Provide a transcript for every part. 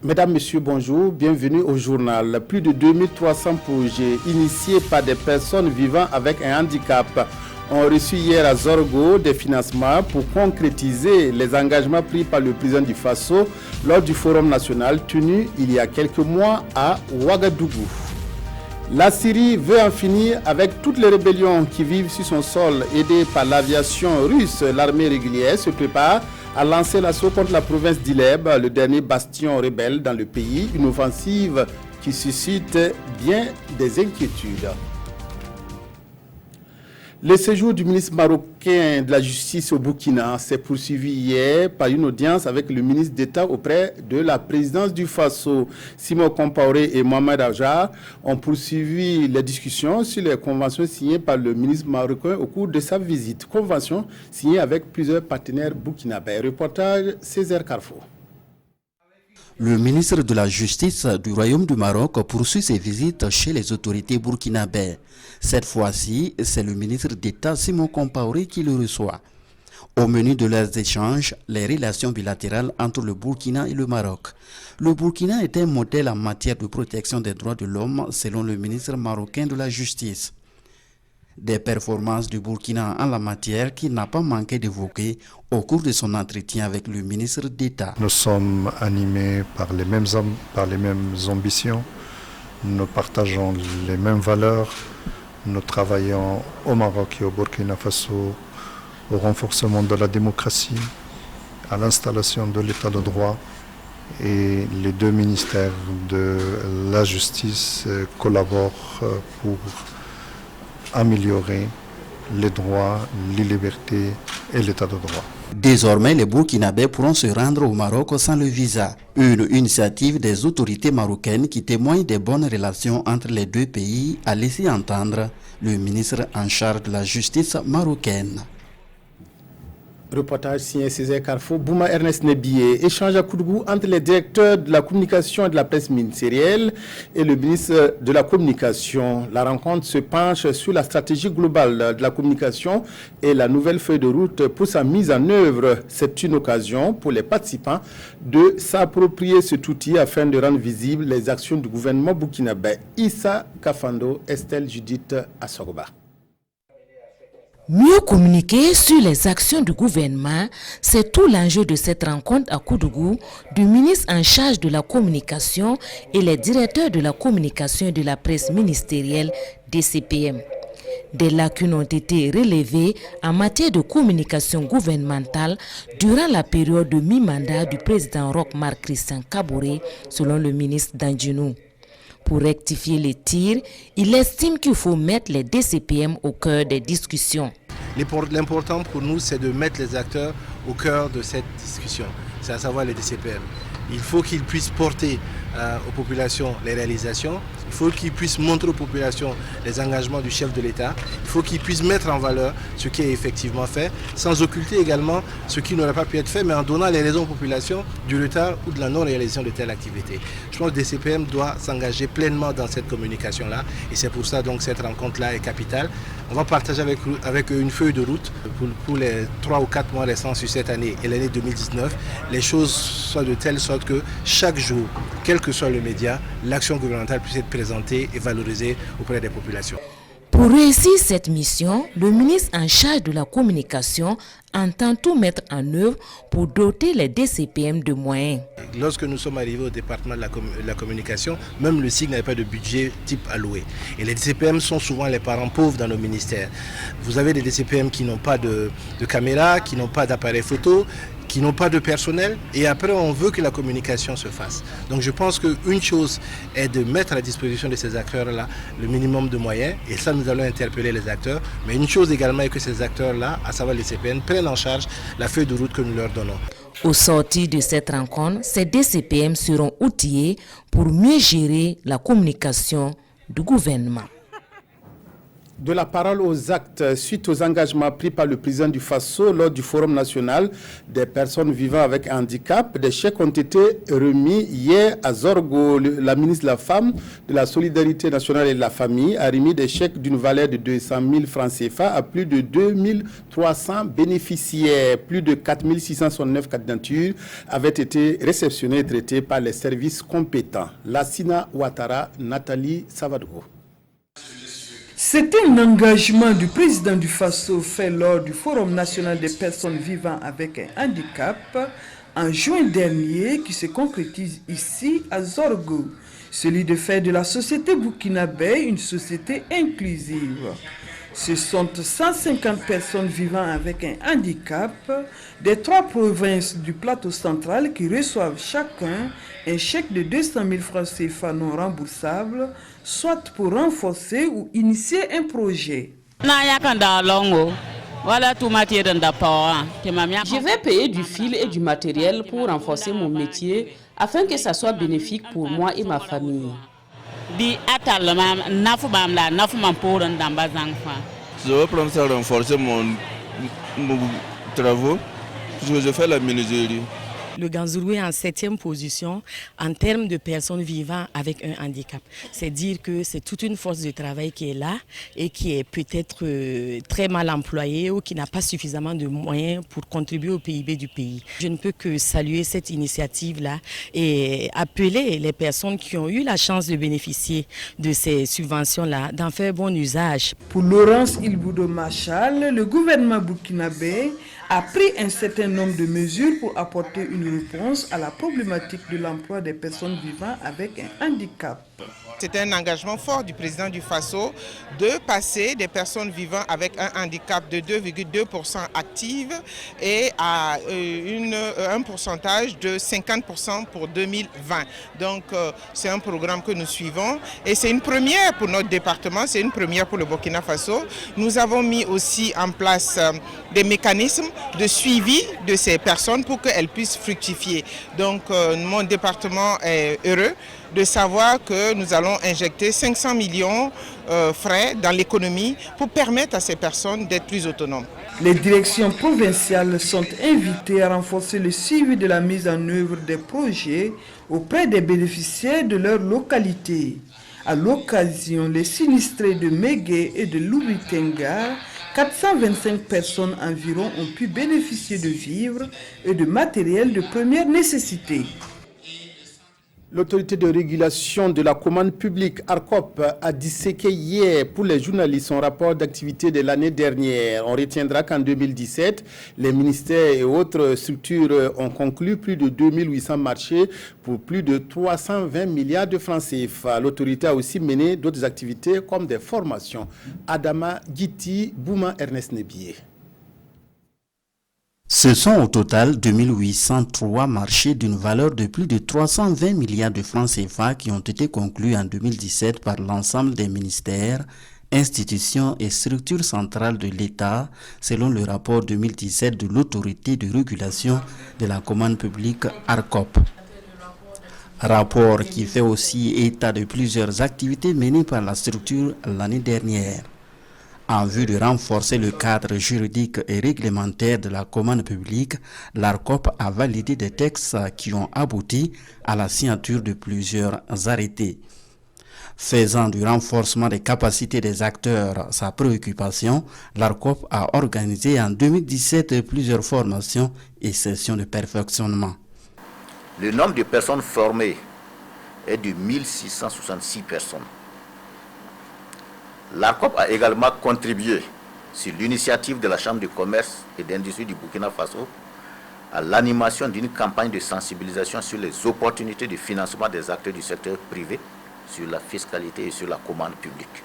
Mesdames, Messieurs, bonjour, bienvenue au journal. Plus de 2300 projets initiés par des personnes vivant avec un handicap ont reçu hier à Zorgo des financements pour concrétiser les engagements pris par le président du Faso lors du Forum national tenu il y a quelques mois à Ouagadougou. La Syrie veut en finir avec toutes les rébellions qui vivent sur son sol. Aidée par l'aviation russe, l'armée régulière se prépare à lancer l'assaut contre la province d'Idlib, le dernier bastion rebelle dans le pays, une offensive qui suscite bien des inquiétudes. Le séjour du ministre marocain de la Justice au Burkina s'est poursuivi hier par une audience avec le ministre d'État auprès de la présidence du Faso. Simon Compaoré et Mohamed Ajar ont poursuivi les discussions sur les conventions signées par le ministre marocain au cours de sa visite. Conventions signées avec plusieurs partenaires burkinabés. Reportage Césaire Carrefour. Le ministre de la Justice du Royaume du Maroc poursuit ses visites chez les autorités burkinabées. Cette fois-ci, c'est le ministre d'État Simon Compaoré qui le reçoit. Au menu de leurs échanges, les relations bilatérales entre le Burkina et le Maroc. Le Burkina est un modèle en matière de protection des droits de l'homme selon le ministre marocain de la Justice. Des performances du Burkina en la matière qu'il n'a pas manqué d'évoquer au cours de son entretien avec le ministre d'État. Nous sommes animés par les mêmes ambitions, nous partageons les mêmes valeurs, nous travaillons au Maroc et au Burkina Faso au renforcement de la démocratie, à l'installation de l'état de droit, et les deux ministères de la justice collaborent pour améliorer les droits, les libertés et l'état de droit. Désormais, les Burkinabés pourront se rendre au Maroc sans le visa. Une initiative des autorités marocaines qui témoigne des bonnes relations entre les deux pays, a laissé entendre le ministre en charge de la justice marocaine. Reportage signé Césaire Carrefour. Bouma Ernest Nebié, échange à Koudougou entre les directeurs de la communication et de la presse ministérielle et le ministre de la communication. La rencontre se penche sur la stratégie globale de la communication et la nouvelle feuille de route pour sa mise en œuvre. C'est une occasion pour les participants de s'approprier cet outil afin de rendre visibles les actions du gouvernement burkinabé. Issa Kafando, Estelle Judith Assogoba. Mieux communiquer sur les actions du gouvernement, c'est tout l'enjeu de cette rencontre à Koudougou du ministre en charge de la communication et les directeurs de la communication et de la presse ministérielle DCPM. Des lacunes ont été relevées en matière de communication gouvernementale durant la période de mi-mandat du président Roch-Marc Christian Kaboré, selon le ministre Dandjinou. Pour rectifier les tirs, il estime qu'il faut mettre les DCPM au cœur des discussions. L'important pour nous, c'est de mettre les acteurs au cœur de cette discussion, c'est à savoir les DCPM. Il faut qu'ils puissent porter aux populations les réalisations, il faut qu'ils puissent montrer aux populations les engagements du chef de l'État, il faut qu'ils puissent mettre en valeur ce qui est effectivement fait, sans occulter également ce qui n'aurait pas pu être fait, mais en donnant les raisons aux populations du retard ou de la non-réalisation de telle activité. Je pense que le DCPM doit s'engager pleinement dans cette communication-là, et c'est pour ça donc cette rencontre-là est capitale. On va partager avec eux une feuille de route pour les 3 ou 4 mois restants sur cette année et l'année 2019. Les choses soient de telle sorte que chaque jour, quel que soit le média, l'action gouvernementale puisse être présentée et valorisée auprès des populations. Pour réussir cette mission, le ministre en charge de la communication entend tout mettre en œuvre pour doter les DCPM de moyens. Lorsque nous sommes arrivés au département de la communication, même le SIG n'avait pas de budget type alloué. Et les DCPM sont souvent les parents pauvres dans nos ministères. Vous avez des DCPM qui n'ont pas de caméra, qui n'ont pas d'appareil photo, qui n'ont pas de personnel, et après on veut que la communication se fasse. Donc je pense qu'une chose est de mettre à la disposition de ces acteurs-là le minimum de moyens, et ça nous allons interpeller les acteurs, mais une chose également est que ces acteurs-là, à savoir les CPN, prennent en charge la feuille de route que nous leur donnons. Au sortir de cette rencontre, ces DCPM seront outillés pour mieux gérer la communication du gouvernement. De la parole aux actes, suite aux engagements pris par le président du Faso lors du Forum national des personnes vivant avec un handicap, des chèques ont été remis hier à Zorgo. La ministre de la Femme, de la Solidarité nationale et de la Famille a remis des chèques d'une valeur de 200 000 francs CFA à plus de 2300 bénéficiaires. Plus de 4669 candidatures avaient été réceptionnées et traitées par les services compétents. Lassina Ouattara, Nathalie Savadogo. C'est un engagement du président du Faso fait lors du Forum national des personnes vivant avec un handicap en juin dernier qui se concrétise ici à Zorgo. Celui de faire de la société burkinabé une société inclusive. Ce sont 150 personnes vivant avec un handicap des 3 provinces du plateau central qui reçoivent chacun un chèque de 200 000 francs CFA non remboursables, soit pour renforcer ou initier un projet. Je vais payer du fil et du matériel pour renforcer mon métier afin que ça soit bénéfique pour moi et ma famille. Je vais prendre ça renforcer mon travaux parce que je fais la menuiserie. Le Ganzourou est en 7e position en termes de personnes vivant avec un handicap. C'est dire que c'est toute une force de travail qui est là et qui est peut-être très mal employée ou qui n'a pas suffisamment de moyens pour contribuer au PIB du pays. Je ne peux que saluer cette initiative-là et appeler les personnes qui ont eu la chance de bénéficier de ces subventions-là d'en faire bon usage. Pour Laurence Ilboudo Machal, le gouvernement burkinabé a pris un certain nombre de mesures pour apporter une réponse à la problématique de l'emploi des personnes vivant avec un handicap. C'était un engagement fort du président du Faso de passer des personnes vivant avec un handicap de 2,2% actives et à un pourcentage de 50% pour 2020. Donc c'est un programme que nous suivons et c'est une première pour notre département, c'est une première pour le Burkina Faso. Nous avons mis aussi en place des mécanismes de suivi de ces personnes pour qu'elles puissent fructifier. Donc mon département est heureux de savoir que nous allons injecter 500 millions frais dans l'économie pour permettre à ces personnes d'être plus autonomes. Les directions provinciales sont invitées à renforcer le suivi de la mise en œuvre des projets auprès des bénéficiaires de leur localité. À l'occasion, les sinistrés de Mégué et de Loubitenga, 425 personnes environ ont pu bénéficier de vivres et de matériel de première nécessité. L'autorité de régulation de la commande publique, ARCOP, a disséqué hier pour les journalistes son rapport d'activité de l'année dernière. On retiendra qu'en 2017, les ministères et autres structures ont conclu plus de 2800 marchés pour plus de 320 milliards de francs CFA. L'autorité a aussi mené d'autres activités comme des formations. Adama Giti, Bouma Ernest Nebié. Ce sont au total 2803 marchés d'une valeur de plus de 320 milliards de francs CFA qui ont été conclus en 2017 par l'ensemble des ministères, institutions et structures centrales de l'État, selon le rapport 2017 de l'autorité de régulation de la commande publique ARCOP. Rapport qui fait aussi état de plusieurs activités menées par la structure l'année dernière. En vue de renforcer le cadre juridique et réglementaire de la commande publique, l'ARCOP a validé des textes qui ont abouti à la signature de plusieurs arrêtés. Faisant du renforcement des capacités des acteurs sa préoccupation, l'ARCOP a organisé en 2017 plusieurs formations et sessions de perfectionnement. Le nombre de personnes formées est de 1666 personnes. L'ARCOP a également contribué, sur l'initiative de la Chambre de commerce et d'industrie du Burkina Faso, à l'animation d'une campagne de sensibilisation sur les opportunités de financement des acteurs du secteur privé, sur la fiscalité et sur la commande publique.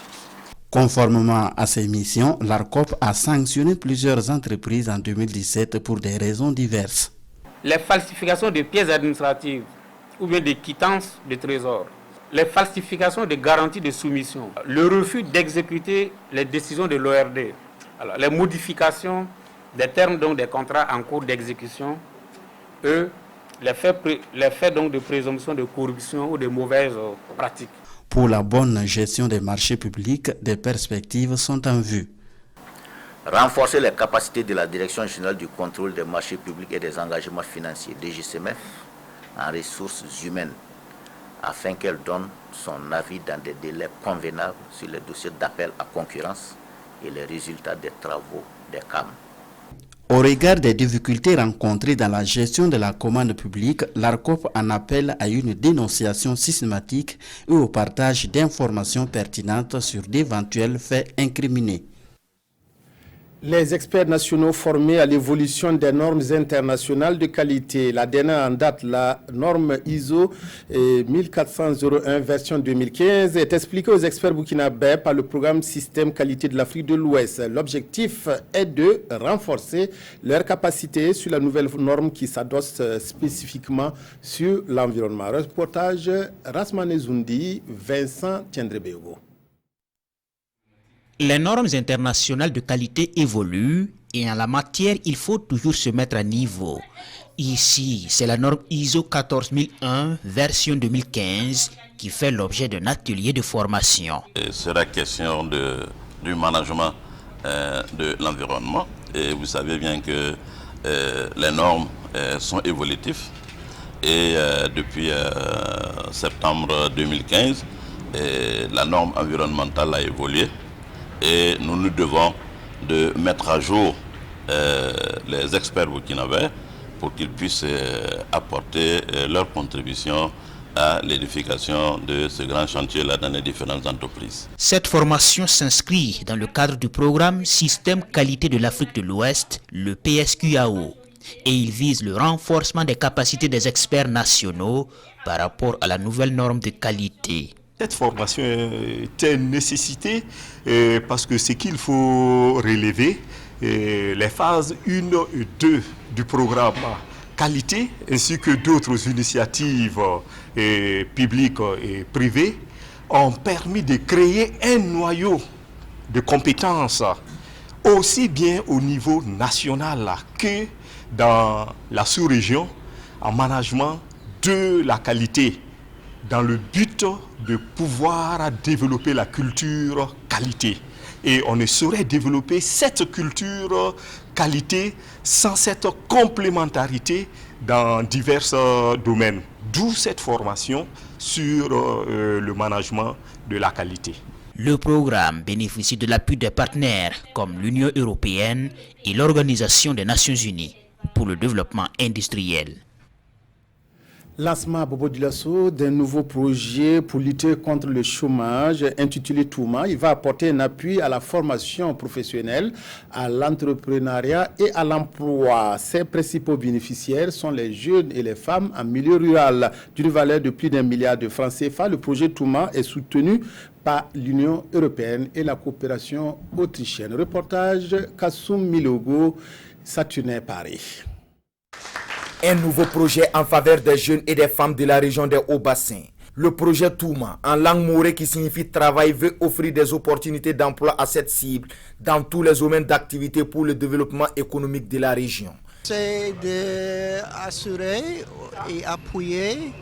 Conformément à ces missions, l'ARCOP a sanctionné plusieurs entreprises en 2017 pour des raisons diverses. Les falsifications de pièces administratives ou bien des quittances de trésor, les falsifications de garanties de soumission, le refus d'exécuter les décisions de l'ORD, les modifications des termes donc, des contrats en cours d'exécution, les faits donc, de présomption de corruption ou de mauvaises pratiques. Pour la bonne gestion des marchés publics, des perspectives sont en vue. Renforcer les capacités de la Direction générale du contrôle des marchés publics et des engagements financiers, DGCMF, en ressources humaines, afin qu'elle donne son avis dans des délais convenables sur les dossiers d'appel à concurrence et les résultats des travaux des CAM. Au regard des difficultés rencontrées dans la gestion de la commande publique, l'ARCOP en appelle à une dénonciation systématique et au partage d'informations pertinentes sur d'éventuels faits incriminés. Les experts nationaux formés à l'évolution des normes internationales de qualité. La dernière en date, la norme ISO 1401 version 2015, est expliquée aux experts burkinabés par le programme Système Qualité de l'Afrique de l'Ouest. L'objectif est de renforcer leur capacité sur la nouvelle norme qui s'adosse spécifiquement sur l'environnement. Reportage Rasmane Zoundi, Vincent Tiendrebego. Les normes internationales de qualité évoluent et en la matière, il faut toujours se mettre à niveau. Ici, c'est la norme ISO 14001 version 2015 qui fait l'objet d'un atelier de formation. C'est la question du management de l'environnement. Et vous savez bien que les normes sont évolutives. Et depuis septembre 2015, la norme environnementale a évolué. Et nous nous devons de mettre à jour les experts burkinabés pour qu'ils puissent apporter leur contribution à l'édification de ce grand chantier-là dans les différentes entreprises. Cette formation s'inscrit dans le cadre du programme Système Qualité de l'Afrique de l'Ouest, le PSQAO, et il vise le renforcement des capacités des experts nationaux par rapport à la nouvelle norme de qualité. Cette formation est une nécessité parce que ce qu'il faut relever, les phases 1 et 2 du programme qualité ainsi que d'autres initiatives publiques et privées ont permis de créer un noyau de compétences aussi bien au niveau national que dans la sous-région en management de la qualité, dans le but de pouvoir développer la culture qualité. Et on ne saurait développer cette culture qualité sans cette complémentarité dans divers domaines. D'où cette formation sur le management de la qualité. Le programme bénéficie de l'appui des partenaires comme l'Union européenne et l'Organisation des Nations Unies pour le développement industriel. Lancement à Bobo Dioulasso d'un nouveau projet pour lutter contre le chômage intitulé Touma. Il va apporter un appui à la formation professionnelle, à l'entrepreneuriat et à l'emploi. Ses principaux bénéficiaires sont les jeunes et les femmes en milieu rural. D'une valeur de plus d'1 milliard de francs CFA, le projet Touma est soutenu par l'Union européenne et la coopération autrichienne. Reportage Kassoum Milogo, Saturnin Paris. Un nouveau projet en faveur des jeunes et des femmes de la région des Hauts-Bassins. Le projet Touma, en langue morée qui signifie travail, veut offrir des opportunités d'emploi à cette cible dans tous les domaines d'activité pour le développement économique de la région. C'est d'assurer et appuyer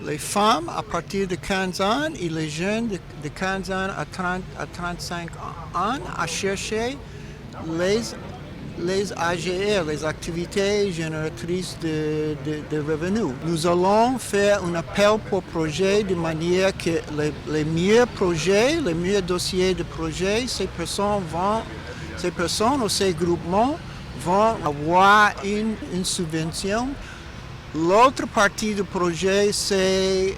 les femmes à partir de 15 ans et les jeunes de 15 ans à 35 ans à chercher les AGR, les activités génératrices de revenus. Nous allons faire un appel pour projet de manière que les meilleurs projets, les meilleurs dossiers de projets, ces personnes ou ces groupements vont avoir une subvention. L'autre partie du projet, c'est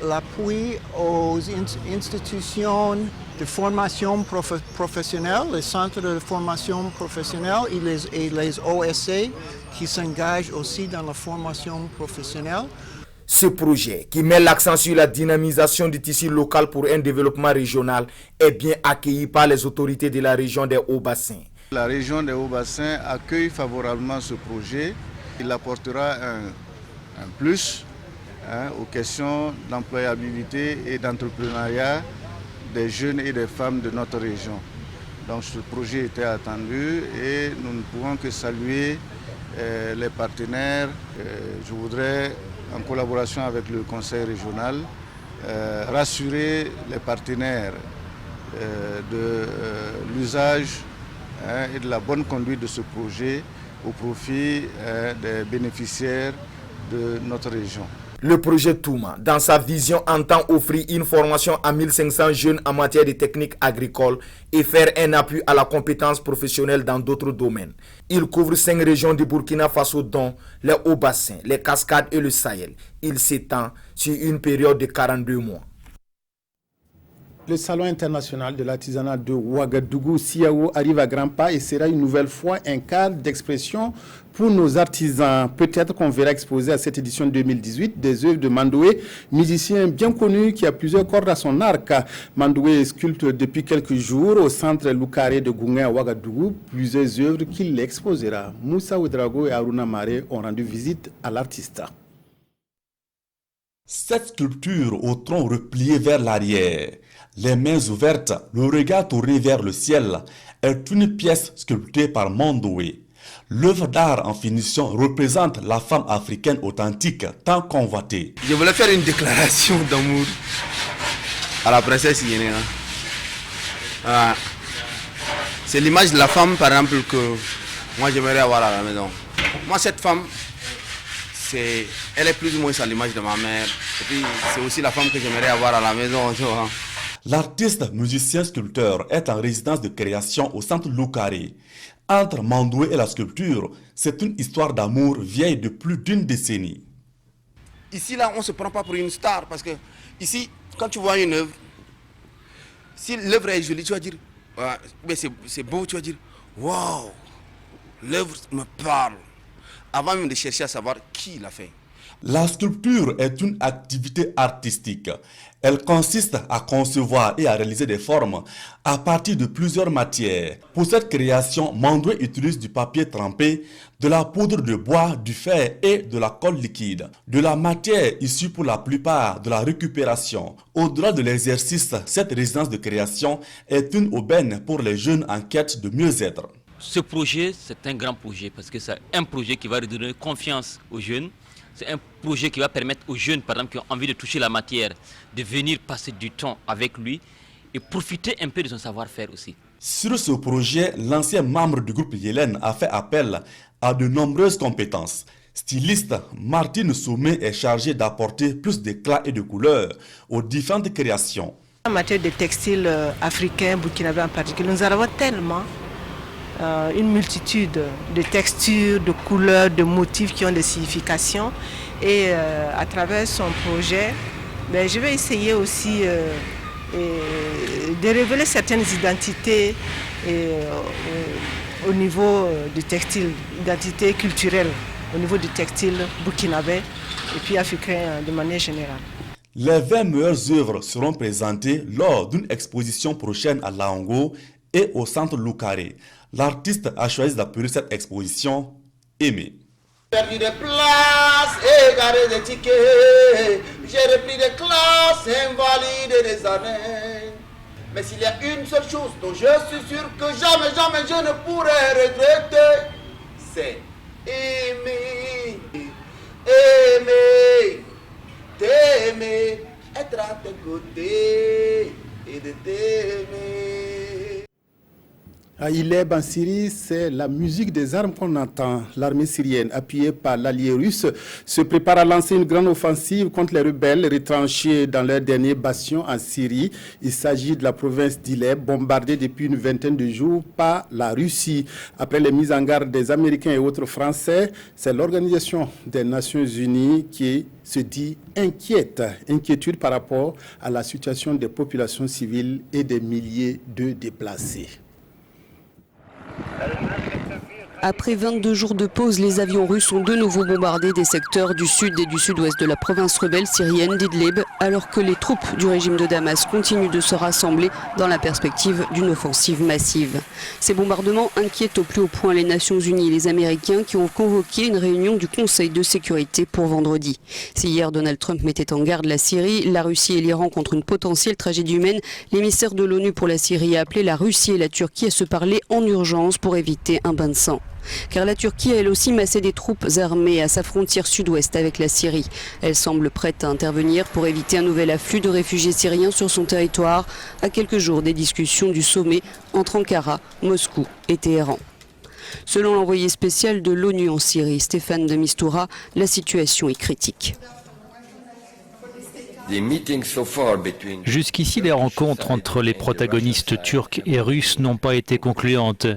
l'appui aux institutions de formation professionnelle, les centres de formation professionnelle et les OSC qui s'engagent aussi dans la formation professionnelle. Ce projet, qui met l'accent sur la dynamisation du tissu local pour un développement régional, est bien accueilli par les autorités de la région des Hauts-Bassins. La région des Hauts-Bassins accueille favorablement ce projet. Il apportera un plus aux questions d'employabilité et d'entrepreneuriat des jeunes et des femmes de notre région. Donc ce projet était attendu et nous ne pouvons que saluer les partenaires. Je voudrais, en collaboration avec le conseil régional, rassurer les partenaires de l'usage et de la bonne conduite de ce projet au profit des bénéficiaires de notre région. Le projet Touma, dans sa vision, entend offrir une formation à 1500 jeunes en matière de techniques agricoles et faire un appui à la compétence professionnelle dans d'autres domaines. Il couvre 5 régions du Burkina Faso, dont les Hauts-Bassins, les Cascades et le Sahel. Il s'étend sur une période de 42 mois. Le Salon international de l'artisanat de Ouagadougou, CIAO, arrive à grands pas et sera une nouvelle fois un cadre d'expression pour nos artisans. Peut-être qu'on verra exposer à cette édition 2018 des œuvres de Mandoué, musicien bien connu qui a plusieurs cordes à son arc. Mandoué sculpte depuis quelques jours au centre Loukaré de Goungé à Ouagadougou plusieurs œuvres qu'il exposera. Moussa Ouedraogo et Aruna Mare ont rendu visite à l'artiste. Cette sculpture au tronc replié vers l'arrière, les mains ouvertes, le regard tourné vers le ciel, est une pièce sculptée par Mandoué. L'œuvre d'art en finition représente la femme africaine authentique tant convoitée. Je voulais faire une déclaration d'amour à la princesse Yénéa. C'est l'image de la femme, par exemple, que moi j'aimerais avoir à la maison. Moi, cette femme, elle est plus ou moins à l'image de ma mère. Et puis, c'est aussi la femme que j'aimerais avoir à la maison. Tu vois. L'artiste musicien sculpteur est en résidence de création au centre Loukaré. Entre Mandoué et la sculpture, c'est une histoire d'amour vieille de plus d'une décennie. Ici, là, on ne se prend pas pour une star parce que ici, quand tu vois une œuvre, si l'œuvre est jolie, tu vas dire, mais c'est beau, tu vas dire, waouh, l'œuvre me parle. Avant même de chercher à savoir qui l'a fait. La sculpture est une activité artistique. Elle consiste à concevoir et à réaliser des formes à partir de plusieurs matières. Pour cette création, Mandoué utilise du papier trempé, de la poudre de bois, du fer et de la colle liquide. De la matière issue pour la plupart de la récupération. Au-delà de l'exercice, cette résidence de création est une aubaine pour les jeunes en quête de mieux-être. Ce projet, c'est un grand projet parce que c'est un projet qui va redonner confiance aux jeunes. C'est un projet qui va permettre aux jeunes, par exemple, qui ont envie de toucher la matière, de venir passer du temps avec lui et profiter un peu de son savoir-faire aussi. Sur ce projet, l'ancien membre du groupe Yélène a fait appel à de nombreuses compétences. Styliste, Martine Soumé est chargée d'apporter plus d'éclat et de couleurs aux différentes créations. En matière de textiles africains, burkinabés en particulier, nous avons tellement une multitude de textures, de couleurs, de motifs qui ont des significations. Et à travers son projet, je vais essayer aussi de révéler certaines identités au niveau du textile, identités culturelles au niveau du textile burkinabé et puis africain de manière générale. Les 20 meilleures œuvres seront présentées lors d'une exposition prochaine à Laongo et au centre Loukaré. L'artiste a choisi d'appeler cette exposition Aimer. Perdu des places, égaré des tickets, j'ai repris des classes, invalidé des années. Mais s'il y a une seule chose dont je suis sûr que jamais, jamais je ne pourrai regretter, c'est aimer, aimer, t'aimer, être à tes côtés et de t'aimer. À Ileb en Syrie, c'est la musique des armes qu'on entend. L'armée syrienne, appuyée par l'allié russe, se prépare à lancer une grande offensive contre les rebelles retranchés dans leur dernier bastion en Syrie. Il s'agit de la province d'Ileb, bombardée depuis une vingtaine de jours par la Russie. Après les mises en garde des Américains et autres Français, c'est l'Organisation des Nations Unies qui se dit inquiétude par rapport à la situation des populations civiles et des milliers de déplacés. Après 22 jours de pause, les avions russes ont de nouveau bombardé des secteurs du sud et du sud-ouest de la province rebelle syrienne d'Idlib, alors que les troupes du régime de Damas continuent de se rassembler dans la perspective d'une offensive massive. Ces bombardements inquiètent au plus haut point les Nations Unies et les Américains qui ont convoqué une réunion du Conseil de sécurité pour vendredi. Si hier Donald Trump mettait en garde la Syrie, la Russie et l'Iran contre une potentielle tragédie humaine, l'émissaire de l'ONU pour la Syrie a appelé la Russie et la Turquie à se parler en urgence pour éviter un bain de sang. car la Turquie a elle aussi massé des troupes armées à sa frontière sud-ouest avec la Syrie. Elle semble prête à intervenir pour éviter un nouvel afflux de réfugiés syriens sur son territoire, à quelques jours des discussions du sommet entre Ankara, Moscou et Téhéran. Selon l'envoyé spécial de l'ONU en Syrie, Stéphane de Mistura, la situation est critique. Jusqu'ici, les rencontres entre les protagonistes turcs et russes n'ont pas été concluantes.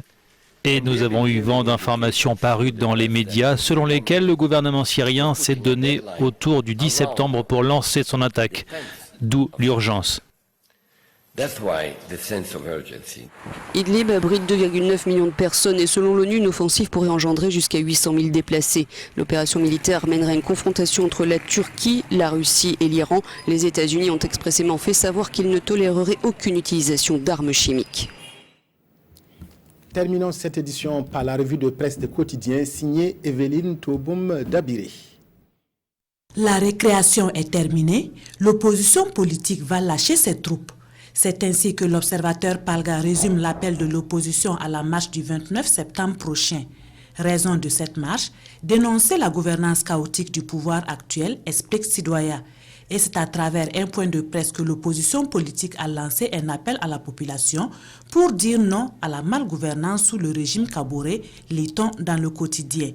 Et nous avons eu vent d'informations parues dans les médias selon lesquelles le gouvernement syrien s'est donné autour du 10 septembre pour lancer son attaque. D'où l'urgence. Idlib abrite 2,9 millions de personnes et selon l'ONU, une offensive pourrait engendrer jusqu'à 800 000 déplacés. L'opération militaire mènerait à une confrontation entre la Turquie, la Russie et l'Iran. Les États-Unis ont expressément fait savoir qu'ils ne toléreraient aucune utilisation d'armes chimiques. Terminons cette édition par la revue de presse de quotidien signée Evelyne Toboum Dabiré. La récréation est terminée, l'opposition politique va lâcher ses troupes. C'est ainsi que l'observateur Palga résume l'appel de l'opposition à la marche du 29 septembre prochain. Raison de cette marche, dénoncer la gouvernance chaotique du pouvoir actuel, explique Sidoya. Et c'est à travers un point de presse que l'opposition politique a lancé un appel à la population pour dire non à la malgouvernance sous le régime Kaboré, lit-on dans le quotidien.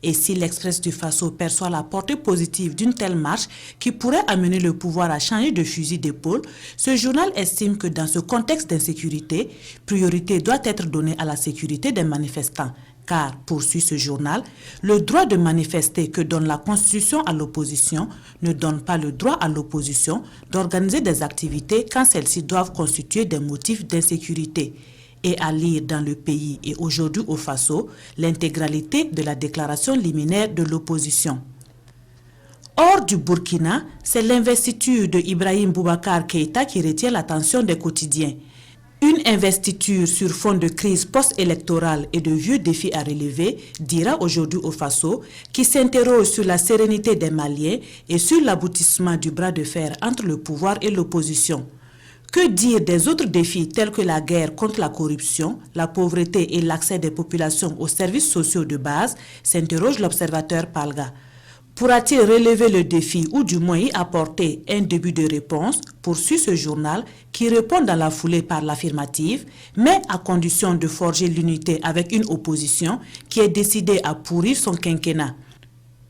Et si l'Express du Faso perçoit la portée positive d'une telle marche qui pourrait amener le pouvoir à changer de fusil d'épaule, ce journal estime que dans ce contexte d'insécurité, priorité doit être donnée à la sécurité des manifestants. Car, poursuit ce journal, le droit de manifester que donne la Constitution à l'opposition ne donne pas le droit à l'opposition d'organiser des activités quand celles-ci doivent constituer des motifs d'insécurité. Et à lire dans le pays et aujourd'hui au Faso, l'intégralité de la déclaration liminaire de l'opposition. Hors du Burkina, c'est l'investiture de Ibrahim Boubacar Keïta qui retient l'attention des quotidiens. Une investiture sur fond de crise post-électorale et de vieux défis à relever, dira aujourd'hui au Faso, qui s'interroge sur la sérénité des Maliens et sur l'aboutissement du bras de fer entre le pouvoir et l'opposition. Que dire des autres défis tels que la guerre contre la corruption, la pauvreté et l'accès des populations aux services sociaux de base, s'interroge l'observateur Palga. Pourra-t-il relever le défi ou du moins y apporter un début de réponse, poursuit ce journal qui répond dans la foulée par l'affirmative, mais à condition de forger l'unité avec une opposition qui est décidée à pourrir son quinquennat.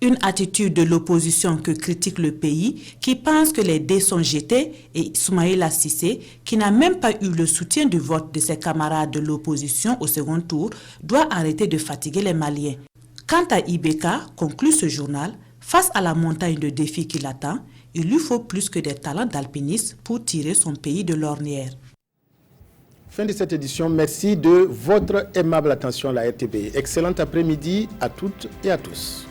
Une attitude de l'opposition que critique le pays, qui pense que les dés sont jetés, et Soumaïla Cissé, qui n'a même pas eu le soutien du vote de ses camarades de l'opposition au second tour, doit arrêter de fatiguer les Maliens. Quant à Ibeka, conclut ce journal, face à la montagne de défis qui l'attend, il lui faut plus que des talents d'alpiniste pour tirer son pays de l'ornière. Fin de cette édition, merci de votre aimable attention à la RTB. Excellent après-midi à toutes et à tous.